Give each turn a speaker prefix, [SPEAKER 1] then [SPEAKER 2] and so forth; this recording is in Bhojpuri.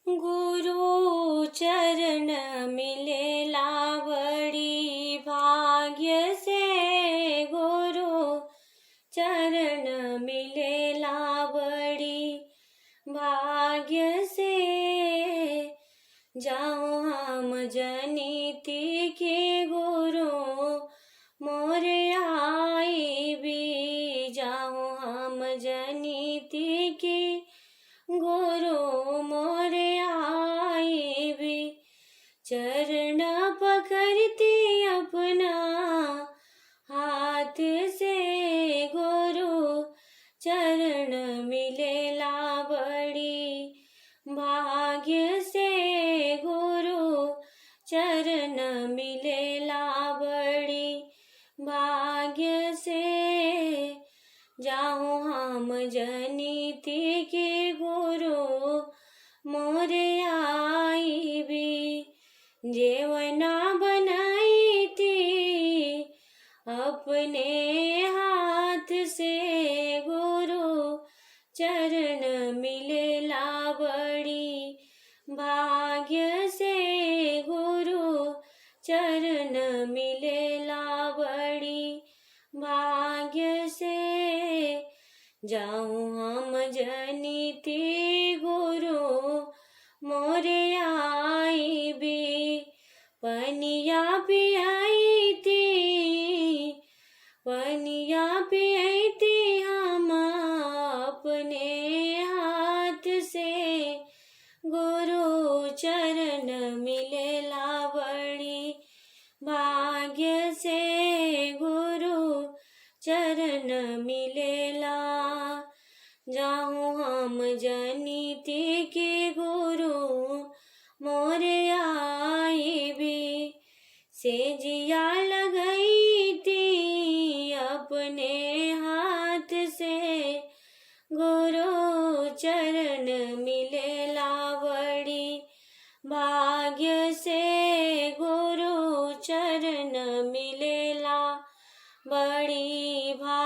[SPEAKER 1] गुरु चरण मिलेला बड़ी भाग्य से, गुरु चरण मिलेला बड़ी भाग्य से। जाऊँ हम जनिति के गुरु मोरे आई भी, जाऊँ हम जनिति के गुरु मोरे आई भी। चरण पकड़ती अपना हाथ से, गुरु चरण मिलेला बड़ी भाग्य से, गुरु चरण मिलेला बड़ी भाग्य से। जाऊँ हम जनिति के गुरु मोरे आई भी। जेवना बनाई थी अपने हाथ से, गुरु चरण मिलेला बड़ी भाग्य से, गुरु चरण मिलेला बड़ी भाग्य से। जाऊँ हम जनिति गुरु मोरे आई भी। पनिया पियाई थी, पनिया पियाई थी हम अपने हाथ से, गुरु चरण मिलेला बड़ी भाग्य से, गुरु चरण मिलेला। जाऊँ हम जनिति के गुरु मोरे आई भी। सेजिया लगाई थी अपने हाथ से, गुरु चरण मिलेला बड़ी भाग्य से, गुरु चरण मिलेला बड़ी भाग्य